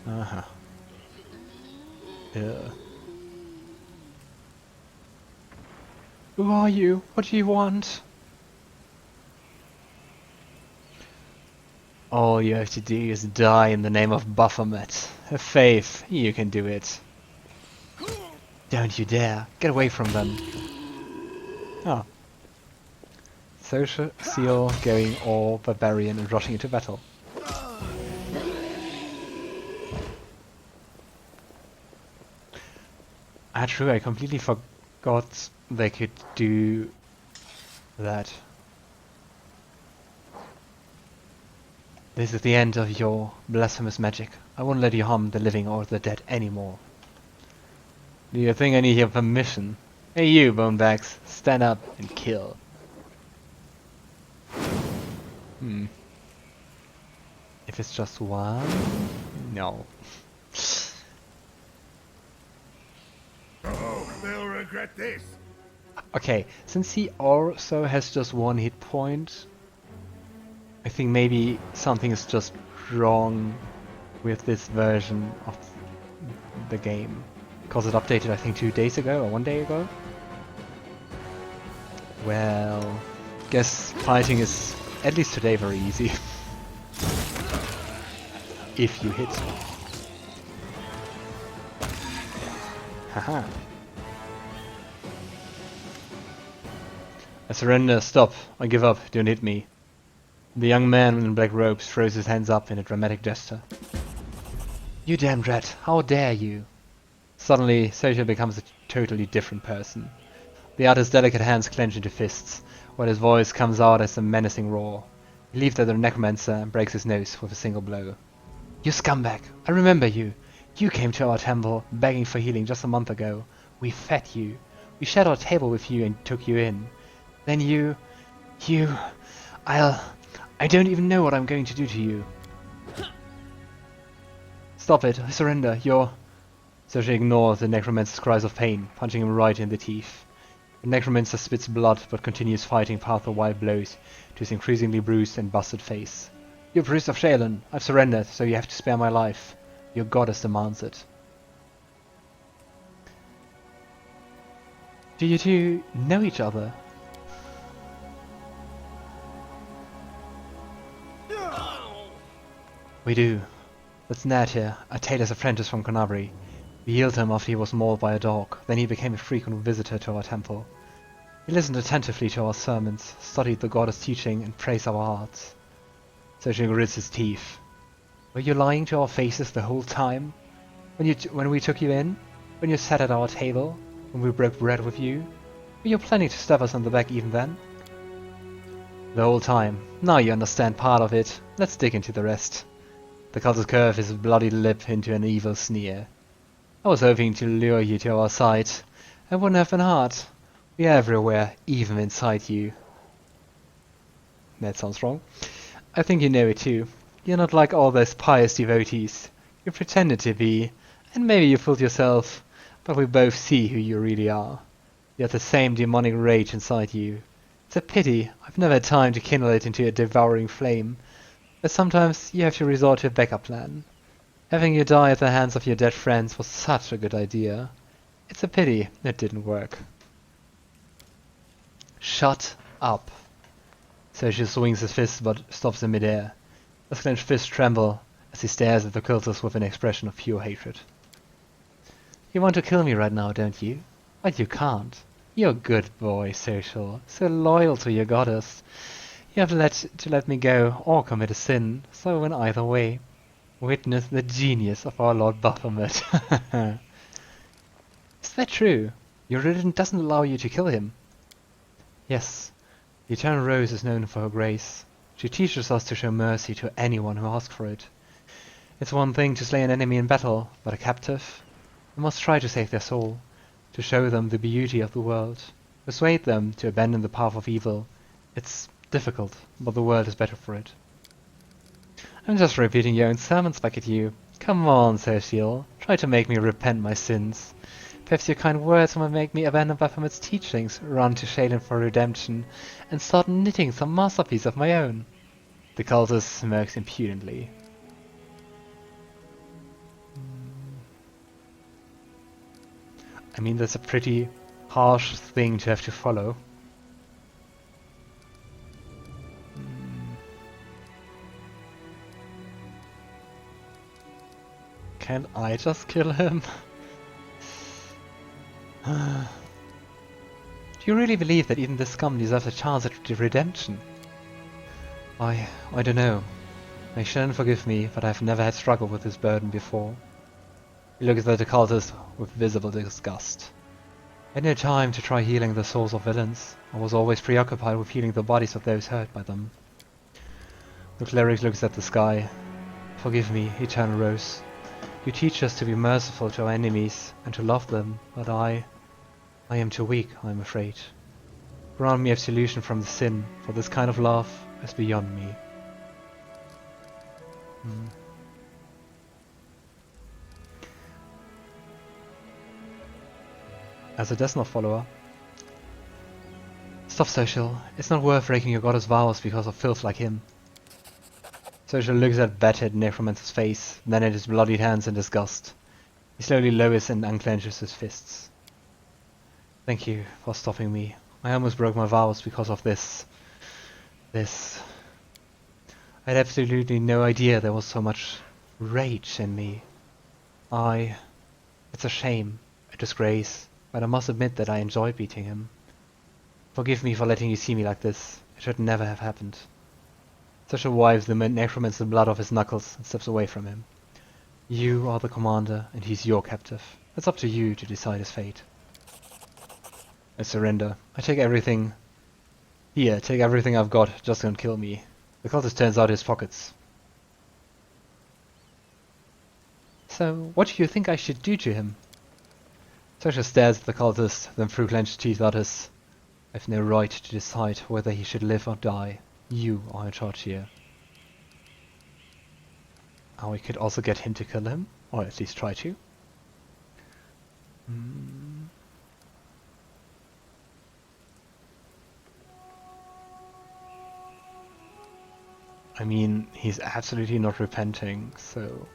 Uh-huh. Yeah. Who are you? What do you want? All you have to do is die in the name of Baphomet. Have faith, you can do it. Don't you dare, get away from them. Oh. Sosiel going all barbarian and rushing into battle. Ah, true, I completely forgot they could do that. This is the end of your blasphemous magic. I won't let you harm the living or the dead anymore. Do you think I need your permission? Hey you, bonebags, stand up and kill. If it's just one? No. Oh, they'll regret this. Okay, since he also has just one hit point, I think maybe something is just wrong with this version of the game. Because it updated I think 2 days ago or 1 day ago. Well, guess fighting is at least today very easy. If you hit. Haha. I surrender, stop, I give up, don't hit me. The young man in black robes throws his hands up in a dramatic gesture. You damned rat, how dare you! Suddenly, Sosiel becomes a totally different person. The artist's delicate hands clench into fists, while his voice comes out as a menacing roar. He leaps at the necromancer and breaks his nose with a single blow. You scumbag, I remember you. You came to our temple, begging for healing just a month ago. We fed you. We shared our table with you and took you in. Then I don't even know what I'm going to do to you. Stop it, I surrender, you're... Sosiel ignores the necromancer's cries of pain, punching him right in the teeth. The necromancer spits blood, but continues fighting past the wild blows to his increasingly bruised and busted face. You priest of Shelyn, I've surrendered, so you have to spare my life. Your goddess demands it. Do you two know each other? We do. That's Ned here, a tailor's apprentice from Kenabres. We healed him after he was mauled by a dog, then he became a frequent visitor to our temple. He listened attentively to our sermons, studied the goddess' teaching, and praised our arts. Sosiel grits his teeth. Were you lying to our faces the whole time? When we took you in? When you sat at our table? When we broke bread with you? Were you planning to stab us on the back even then? The whole time. Now you understand part of it. Let's dig into the rest. The cultist curved his bloody lip into an evil sneer. I was hoping to lure you to our side. It wouldn't have been hard. We are everywhere, even inside you. That sounds wrong. I think you know it too. You're not like all those pious devotees. You pretended to be, and maybe you fooled yourself, but we both see who you really are. You have the same demonic rage inside you. It's a pity I've never had time to kindle it into a devouring flame, but sometimes you have to resort to a backup plan. Having you die at the hands of your dead friends was such a good idea. It's a pity it didn't work. Shut up. Sosiel swings his fist but stops in midair. His clenched fists tremble as he stares at the cultist with an expression of pure hatred. You want to kill me right now, don't you? But you can't. You're a good boy, Sosiel, so loyal to your goddess. You have to let me go or commit a sin, so I win either way. Witness the genius of our Lord Baphomet. Is that true? Your religion doesn't allow you to kill him. Yes, the Eternal Rose is known for her grace. She teaches us to show mercy to anyone who asks for it. It's one thing to slay an enemy in battle, but a captive? We must try to save their soul, to show them the beauty of the world, persuade them to abandon the path of evil. It's difficult, but the world is better for it. I'm just repeating your own sermons back at you. Come on, Sosiel, try to make me repent my sins. Perhaps your kind words will make me abandon Baphomet's teachings, run to Shelyn for redemption, and start knitting some masterpiece of my own. The cultist smirks impudently. I mean, that's a pretty harsh thing to have to follow. Can't I just kill him? Do you really believe that even this scum deserves a chance at redemption? I don't know. May Shelyn forgive me, but I've never had struggle with this burden before. He looks at the cultist with visible disgust. I had no time to try healing the souls of villains. I was always preoccupied with healing the bodies of those hurt by them. The cleric looks at the sky. Forgive me, Eternal Rose. You teach us to be merciful to our enemies and to love them, but I am too weak, I am afraid. Grant me absolution from the sin, for this kind of love is beyond me. As a Death Knot follower, stop, Sosiel. It's not worth breaking your goddess vows because of filth like him. Sosiel looks at battered necromancer's face, then at his bloodied hands in disgust. He slowly lowers and unclenches his fists. Thank you for stopping me. I almost broke my vows because of this. I had absolutely no idea there was so much rage in me. It's a shame, a disgrace, but I must admit that I enjoyed beating him. Forgive me for letting you see me like this. It should never have happened. Sosiel wipes the necromancer's blood off his knuckles and steps away from him. You are the commander, and he's your captive. It's up to you to decide his fate. I surrender. I take everything. Here, take everything I've got, just don't kill me. The cultist turns out his pockets. So, what do you think I should do to him? Sosiel stares at the cultist, then through clenched teeth utters, I've no right to decide whether he should live or die. You are in charge here. We could also get him to kill him, or at least try to. I mean, he's absolutely not repenting, so...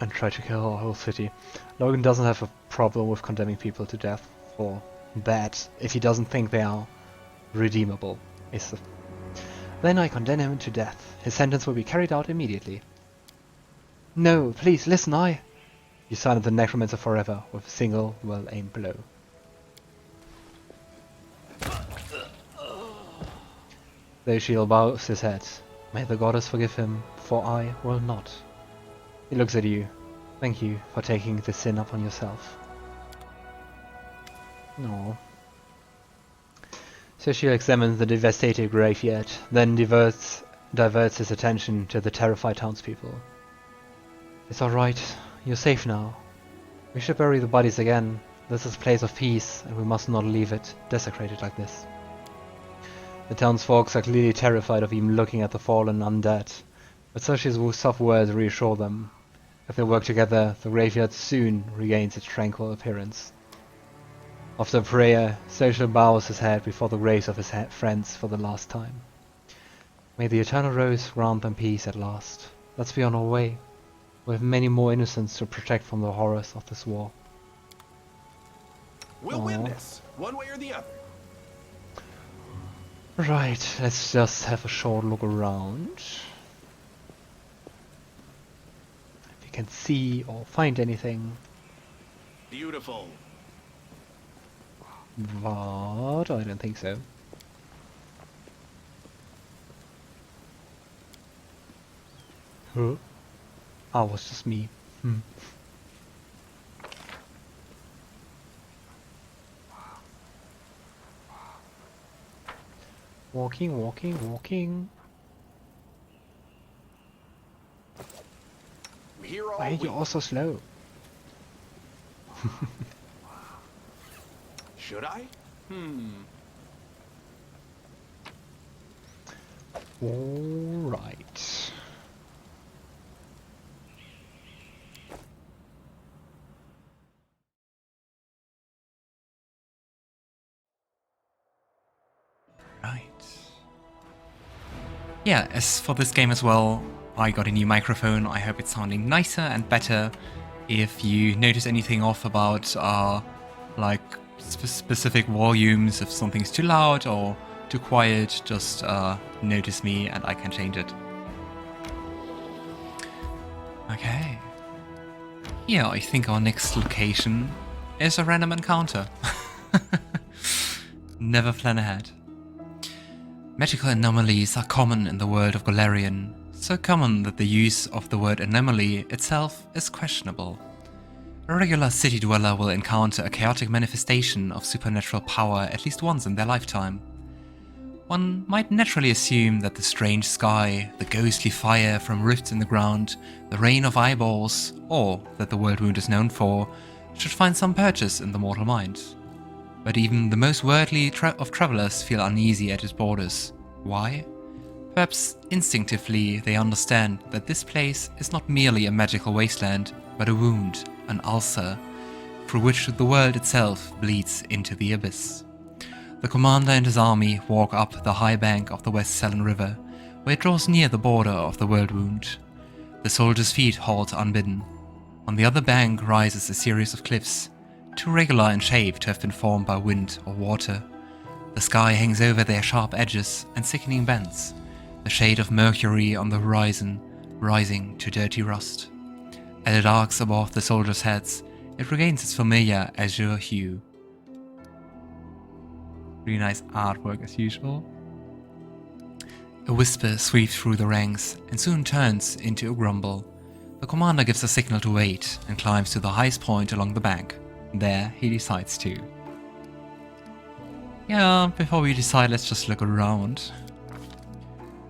And try to kill our whole city. Logan doesn't have a problem with condemning people to death for bad if he doesn't think they are redeemable. Then I condemn him to death. His sentence will be carried out immediately. No, please, listen, You silence the necromancer forever with a single, well-aimed blow. Regill bows his head. May the goddess forgive him, for I will not. He looks at you. Thank you for taking the sin upon yourself. No. Regill examines the devastated graveyard, then diverts his attention to the terrified townspeople. It's alright, you're safe now. We should bury the bodies again. This is a place of peace, and we must not leave it desecrated like this. The townsfolk are clearly terrified of even looking at the fallen undead, but Soshiel's soft words reassure them. If they work together, the graveyard soon regains its tranquil appearance. After a prayer, Sosiel bows his head before the graves of his friends for the last time. May the Eternal Rose grant them peace at last. Let's be on our way. We have many more innocents to protect from the horrors of this war. We'll win this, one way or the other. Right, let's just have a short look around. If we can see or find anything. Beautiful. But I don't think so. Huh? Ah, it was just me. Walking. Why are you all so slow? Should I? Alright. Right. Yeah, as for this game as well, I got a new microphone. I hope it's sounding nicer and better. If you notice anything off about like specific volumes, if something's too loud or too quiet, just notice me and I can change it. Okay. Yeah, I think our next location is a random encounter. Never plan ahead. Magical anomalies are common in the world of Golarion, so common that the use of the word anomaly itself is questionable. A regular city dweller will encounter a chaotic manifestation of supernatural power at least once in their lifetime. One might naturally assume that the strange sky, the ghostly fire from rifts in the ground, the rain of eyeballs, or that the Worldwound is known for, should find some purchase in the mortal mind. But even the most worldly of travelers feel uneasy at its borders. Why? Perhaps instinctively they understand that this place is not merely a magical wasteland, but a wound, an ulcer, through which the world itself bleeds into the abyss. The commander and his army walk up the high bank of the West Selen River, where it draws near the border of the Worldwound. The soldiers' feet halt unbidden. On the other bank rises a series of cliffs, too regular in shape to have been formed by wind or water. The sky hangs over their sharp edges and sickening bends, the shade of mercury on the horizon rising to dirty rust. As it arcs above the soldiers' heads, it regains its familiar azure hue. Really nice artwork as usual. A whisper sweeps through the ranks and soon turns into a grumble. The commander gives a signal to wait and climbs to the highest point along the bank. There he decides to. Yeah, before we decide, let's just look around.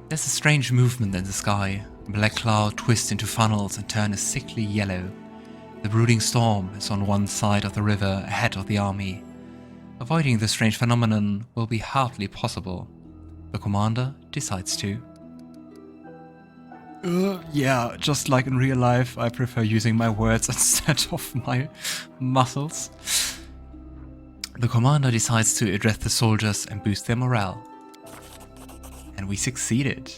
There's a strange movement in the sky. Black cloud twists into funnels and turn a sickly yellow. The brooding storm is on one side of the river ahead of the army. Avoiding this strange phenomenon will be hardly possible. The commander decides to. Yeah, just like in real life, I prefer using my words instead of my muscles. The commander decides to address the soldiers and boost their morale. And we succeeded.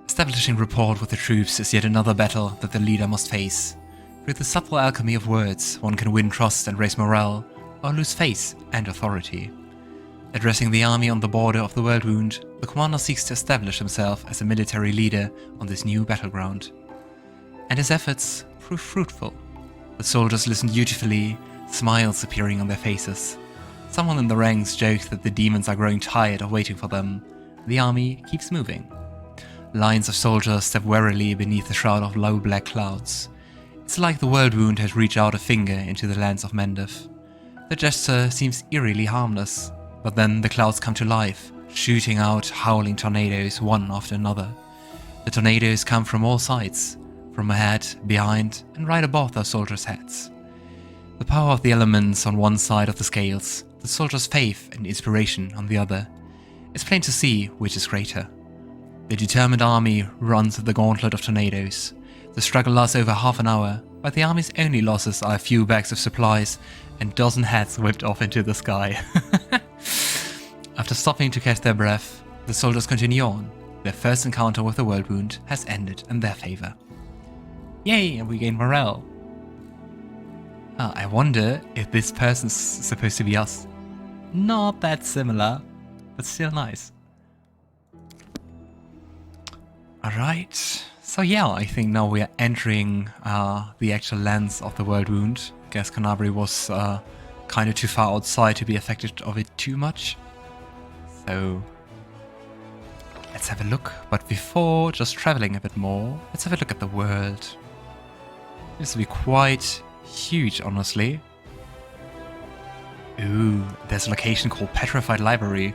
Establishing rapport with the troops is yet another battle that the leader must face. Through the subtle alchemy of words, one can win trust and raise morale, or lose faith and authority. Addressing the army on the border of the Worldwound, the commander seeks to establish himself as a military leader on this new battleground. And his efforts prove fruitful. The soldiers listen dutifully, smiles appearing on their faces. Someone in the ranks jokes that the demons are growing tired of waiting for them. The army keeps moving. Lines of soldiers step warily beneath the shroud of low black clouds. It's like the Worldwound has reached out a finger into the lands of Mendef. The gesture seems eerily harmless. But then the clouds come to life, shooting out howling tornadoes one after another. The tornadoes come from all sides, from ahead, behind, and right above the soldiers' heads. The power of the elements on one side of the scales, the soldiers' faith and inspiration on the other. It's plain to see which is greater. The determined army runs the gauntlet of tornadoes. The struggle lasts over half an hour, but the army's only losses are a few bags of supplies and dozen heads whipped off into the sky. After stopping to catch their breath, the soldiers continue on. Their first encounter with the Worldwound has ended in their favor. Yay, and we gain morale. I wonder if this person's supposed to be us. Not that similar, but still nice. Alright, so yeah, I think now we are entering the actual lands of the Worldwound. I guess Kenabres was kind of too far outside to be affected of it too much. So let's have a look. But before just traveling a bit more, let's have a look at the world. This will be quite huge, honestly. Ooh, there's a location called Petrified Library.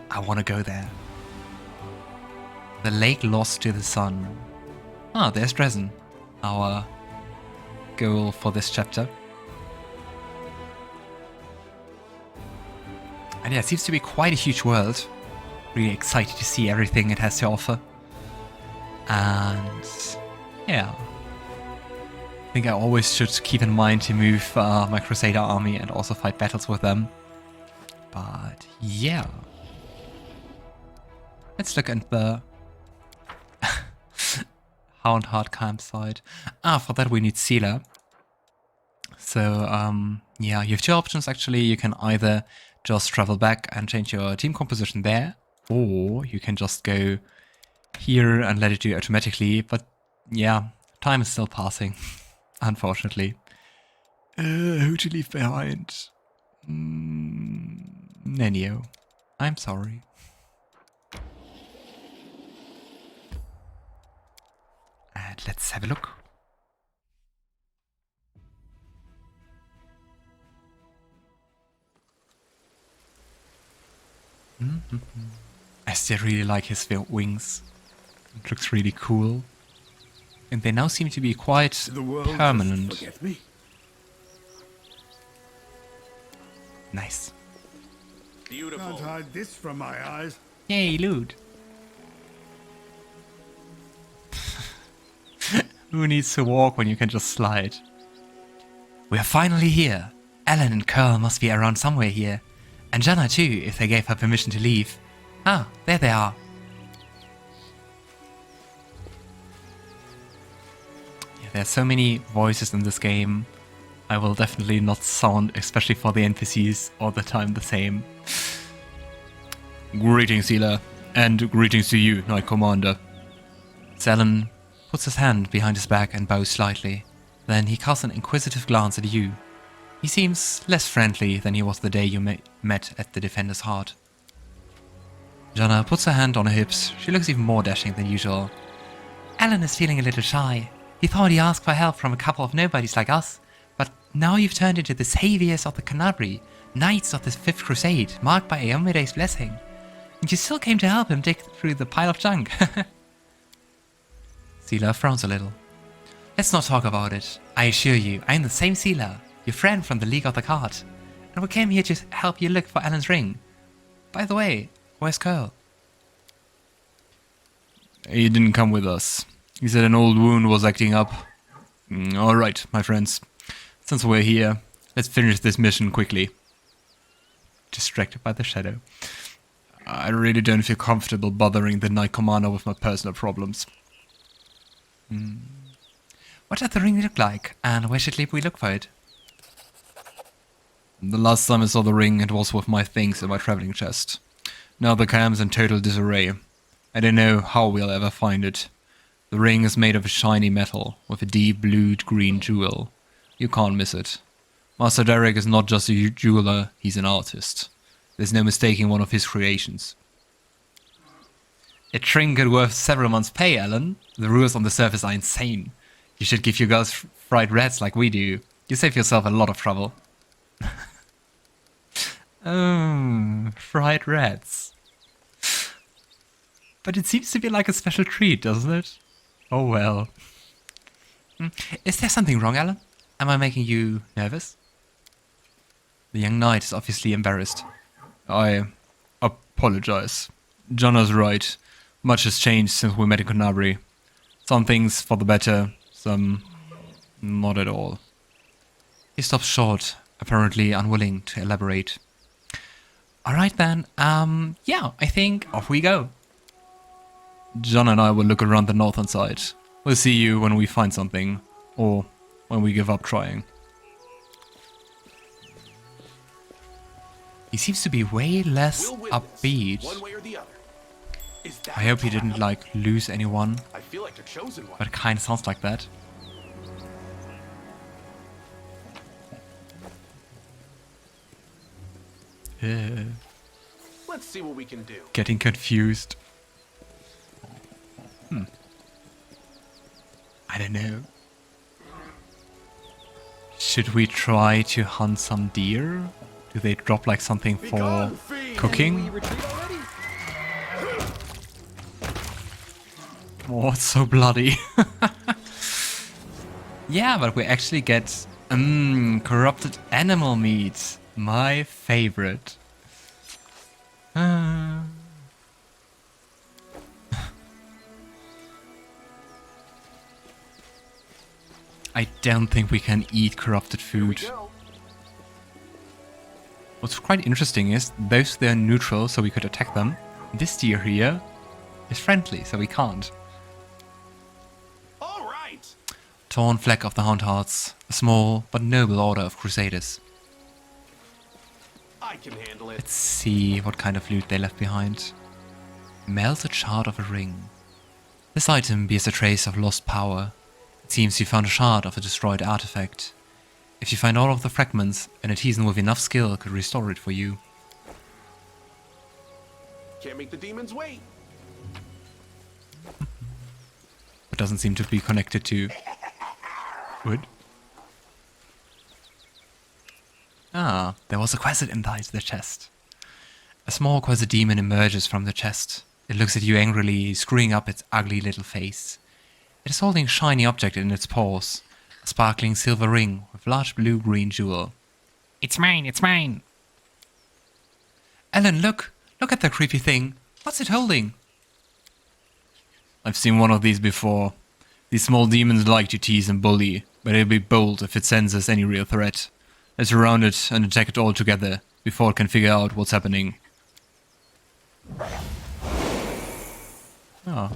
I want to go there. The Lake Lost to the Sun. Ah, there's Dresden, our goal for this chapter. And yeah, it seems to be quite a huge world. Really excited to see everything it has to offer. And yeah, I think I always should keep in mind to move my Crusader army and also fight battles with them. But yeah, let's look at the Houndheart campsite. For that we need Seelah. So, yeah, you have two options actually. You can either just travel back and change your team composition there, or you can just go here and let it do automatically. But yeah, time is still passing, unfortunately. Who to leave behind? Nenio. I'm sorry. And let's have a look. I still really like his wings. It looks really cool. And they now seem to be quite permanent. Nice. Beautiful. Can't hide this from my eyes. Yay, loot. Who needs to walk when you can just slide? We're finally here. Ellen and Curl must be around somewhere here. And Jana too, if they gave her permission to leave. Ah, there they are. Yeah, there are so many voices in this game. I will definitely not sound, especially for the NPCs, all the time the same. Greetings, Seelah. And greetings to you, Knight Commander. Ellen puts his hand behind his back and bows slightly. Then he casts an inquisitive glance at you. He seems less friendly than he was the day you met at the Defender's Heart. Jana puts her hand on her hips. She looks even more dashing than usual. Alan is feeling a little shy. He thought he asked for help from a couple of nobodies like us, but now you've turned into the saviors of the Kenabres, knights of the Fifth Crusade, marked by Iomedae's blessing. And you still came to help him dig through the pile of junk. Seelah frowns a little. Let's not talk about it. I assure you, I'm the same Seelah, your friend from the League of the Cart, and we came here to help you look for Alan's ring. By the way, where's Curl? He didn't come with us. He said an old wound was acting up. Alright, my friends. Since we're here, let's finish this mission quickly. Distracted by the shadow. I really don't feel comfortable bothering the Knight Commander with my personal problems. What does the ring look like, and where should we look for it? The last time I saw the ring, it was with my things in my traveling chest. Now the camp's in total disarray. I don't know how we'll ever find it. The ring is made of a shiny metal, with a deep blue-green jewel. You can't miss it. Master Derek is not just a jeweler, he's an artist. There's no mistaking one of his creations. A trinket worth several months' pay, Alan. The rules on the surface are insane. You should give your girls fried rats like we do. You save yourself a lot of trouble. Fried rats. But it seems to be like a special treat, doesn't it? Oh well. Is there something wrong, Alan? Am I making you nervous? The young knight is obviously embarrassed. I apologize. Jana's right. Much has changed since we met in Kenabres. Some things for the better, some not at all. He stops short, apparently unwilling to elaborate. Alright then, yeah, I think off we go. John and I will look around the northern side. We'll see you when we find something, or when we give up trying. He seems to be way less upbeat. One way or the other. Is that I hope he didn't, like, lose anyone, I feel like the chosen one. but it kinda sounds like that. Let's see what we can do. Getting confused. I don't know. Should we try to hunt some deer? Do they drop like something for cooking? Oh, it's so bloody. Yeah, but we actually get corrupted animal meat. My favorite. I don't think we can eat corrupted food. What's quite interesting is those they're neutral, so we could attack them. This deer here is friendly, so we can't. Torn flag of the Hound Hearts, a small but noble order of crusaders. I can handle it. Let's see what kind of loot they left behind. Melted shard of a ring. This item bears a trace of lost power. It seems you found a shard of a destroyed artifact. If you find all of the fragments, an artisan with enough skill could restore it for you. Can't make the demons wait. It doesn't seem to be connected to wood. Ah, there was a quasar inside the chest. A small quasar demon emerges from the chest. It looks at you angrily, screwing up its ugly little face. It is holding a shiny object in its paws, a sparkling silver ring with large blue-green jewel. It's mine, it's mine. Ellen, look! Look at that creepy thing. What's it holding? I've seen one of these before. These small demons like to tease and bully, but it'll be bold if it senses any real threat. Let's surround it and attack it all together, before it can figure out what's happening. Oh.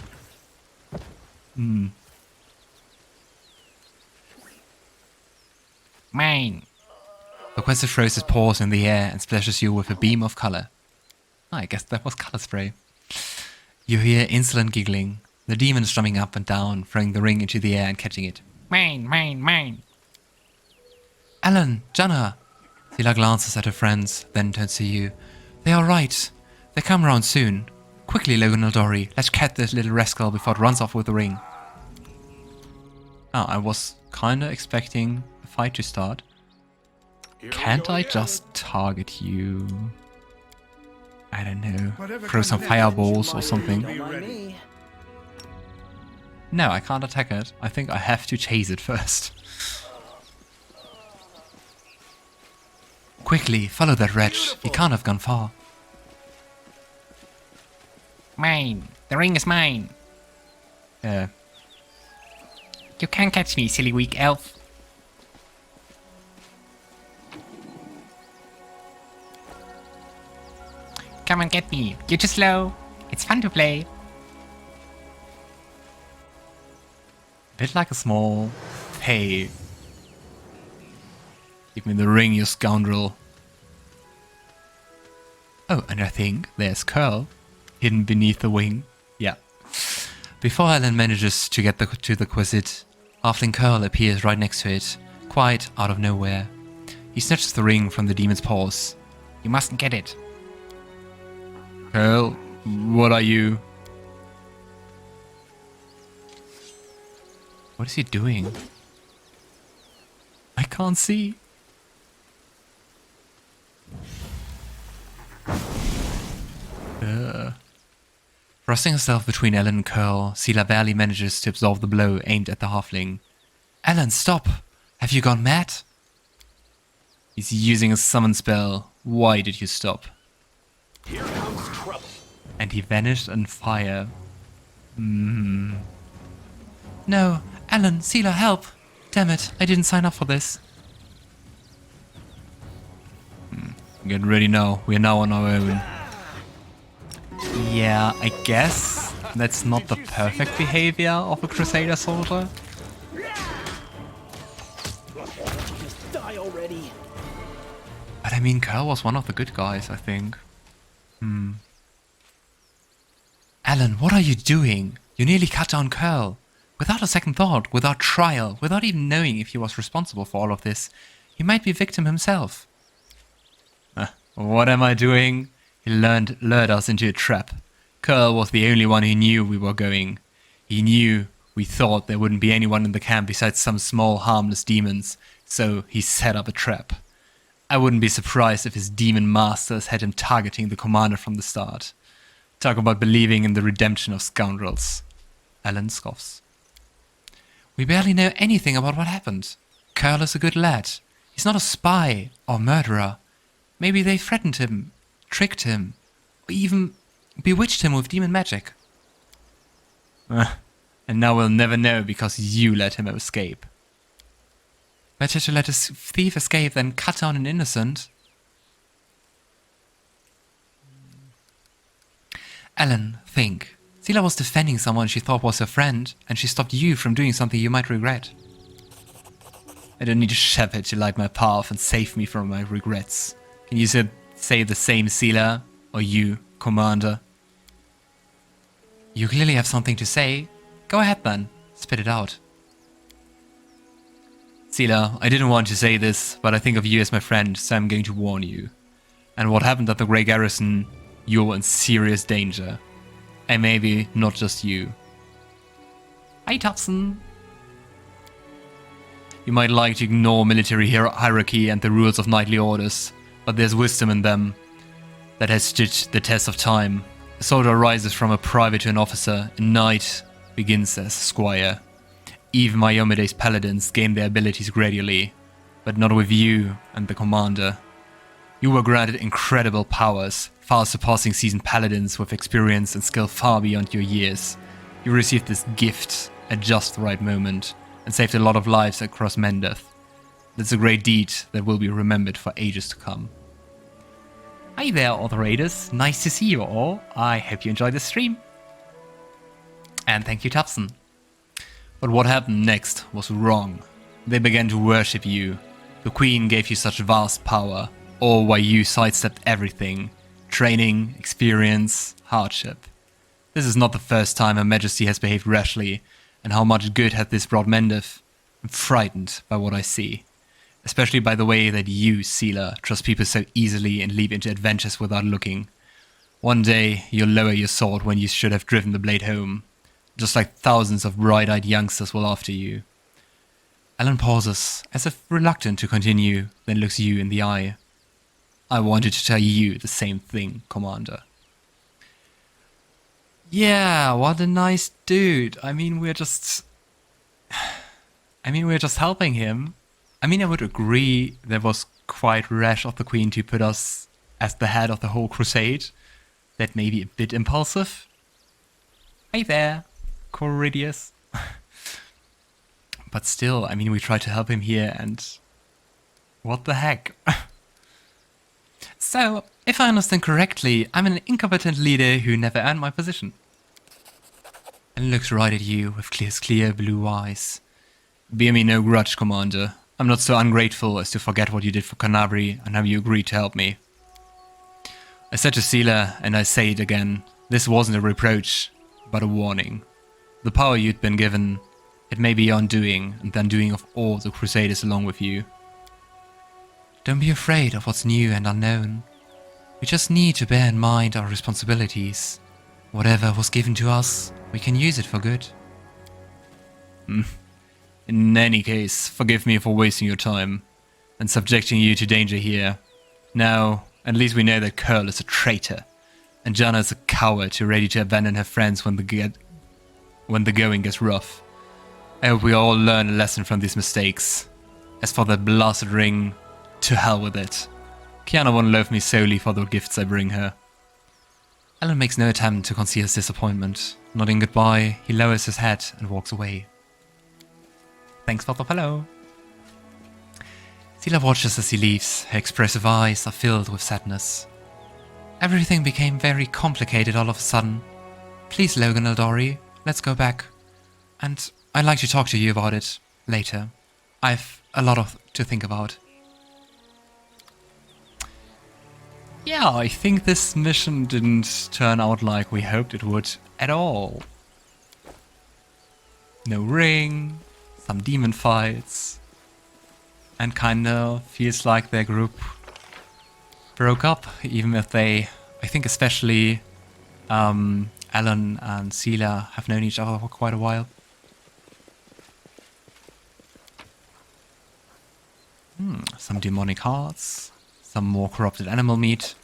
Mine. The quasar throws his paws in the air and splashes you with a beam of color. I guess that was color spray. You hear insolent giggling. The demon is jumping up and down, throwing the ring into the air and catching it. Mine, mine, mine. Alan, Janna! Seelah glances at her friends, then turns to you. They are right. They come round soon. Quickly, Logan Aldori. Let's catch this little rascal before it runs off with the ring. Oh, I was kinda expecting a fight to start. Here we Can't go I again. just target you? I don't know. Whatever Throw some kind of fireballs or damage something. be ready. No, I can't attack it. I think I have to chase it first. Quickly, follow that wretch. He can't have gone far. Mine. The ring is mine. Yeah. You can't catch me, silly weak elf. Come and get me. You're too slow. It's fun to play. Bit like a small hey. Give me the ring, you scoundrel. Oh, and I think there's Curl, hidden beneath the wing. Yeah. Before Alan manages to get to the quizit, Halfling Curl appears right next to it, quite out of nowhere. He snatches the ring from the demon's paws. You mustn't get it. Curl, what are you? What is he doing? I can't see. Thrusting herself between Ellen and Curl, Seelah barely manages to absorb the blow aimed at the halfling. Ellen, stop! Have you gone mad? He's using a summon spell. Why did you stop? Here comes trouble. And he vanished in fire. No, Ellen, Seelah, help! Damn it, I didn't sign up for this. Get ready now, we're now on our own. Yeah, I guess that's not the perfect behavior of a Crusader soldier. Just die already. But I mean, Curl was one of the good guys, I think. Alan, what are you doing? You nearly cut down Curl. Without a second thought, without trial, without even knowing if he was responsible for all of this, he might be a victim himself. What am I doing? He lured us into a trap. Curl was the only one who knew we were going. He knew we thought there wouldn't be anyone in the camp besides some small harmless demons, so he set up a trap. I wouldn't be surprised if his demon masters had him targeting the commander from the start. Talk about believing in the redemption of scoundrels. Alan scoffs. We barely know anything about what happened. Curl is a good lad. He's not a spy or murderer. Maybe they threatened him, tricked him, or even bewitched him with demon magic. And now we'll never know because you let him escape. Better to let a thief escape than cut down an innocent. Ellen, think. Seelah was defending someone she thought was her friend, and she stopped you from doing something you might regret. I don't need a shepherd to light my path and save me from my regrets. Can you say the same, Seelah? Or you, Commander? You clearly have something to say. Go ahead then. Spit it out. Seelah, I didn't want to say this, but I think of you as my friend, so I'm going to warn you. And what happened at the Grey Garrison, you're in serious danger. And maybe not just you. Hi, Topson. You might like to ignore military hierarchy and the rules of knightly orders, but there's wisdom in them that has stood the test of time. A soldier rises from a private to an officer, a knight begins as a squire. Even my iomedae's paladins gain their abilities gradually, but not with you and the commander. You were granted incredible powers, far surpassing seasoned paladins with experience and skill far beyond your years. You received this gift at just the right moment, and saved a lot of lives across Mendeth. That's a great deed that will be remembered for ages to come. Hi there, other raiders. Nice to see you all. I hope you enjoyed the stream. And thank you, Topson. But what happened next was wrong. They began to worship you. The Queen gave you such vast power, all while you sidestepped everything. Training, experience, hardship. This is not the first time Her Majesty has behaved rashly, and how much good had this brought Mendeth? I'm frightened by what I see. Especially by the way that you, Seelah, trust people so easily and leap into adventures without looking. One day, you'll lower your sword when you should have driven the blade home. Just like thousands of bright-eyed youngsters will after you. Alan pauses, as if reluctant to continue, then looks you in the eye. I wanted to tell you the same thing, Commander. Yeah, what a nice dude. I mean, we're just helping him. I mean, I would agree that was quite rash of the Queen to put us as the head of the whole crusade. That may be a bit impulsive. Hi there, Coridius. But still, I mean, we tried to help him here and... what the heck? So, if I understand correctly, I'm an incompetent leader who never earned my position. And looks right at you with clear blue eyes. Bear me no grudge, Commander. I'm not so ungrateful as to forget what you did for Kenabres and how you agreed to help me. I said to Seelah, and I say it again, this wasn't a reproach, but a warning. The power you'd been given, it may be your undoing, and the undoing of all the Crusaders along with you. Don't be afraid of what's new and unknown. We just need to bear in mind our responsibilities. Whatever was given to us, we can use it for good. In any case, forgive me for wasting your time and subjecting you to danger here. Now, at least we know that Curl is a traitor, and Janna is a coward who ready to abandon her friends when the going gets rough. I hope we all learn a lesson from these mistakes. As for the blasted ring, to hell with it. Kiana won't love me solely for the gifts I bring her. Alan makes no attempt to conceal his disappointment. Nodding goodbye, he lowers his head and walks away. Thanks for the follow. Seelah watches as he leaves. Her expressive eyes are filled with sadness. Everything became very complicated all of a sudden. Please, Logan Aldori, let's go back. And I'd like to talk to you about it later. I've a lot to think about. Yeah, I think this mission didn't turn out like we hoped it would at all. No ring, some demon fights, and kinda feels like their group broke up, even if they, I think especially Alan and Seelah have known each other for quite a while. Some demonic hearts. Some more corrupted animal meat.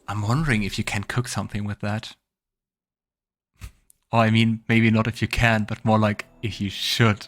I'm wondering if you can cook something with that. Or I mean, maybe not if you can, but more like if you should.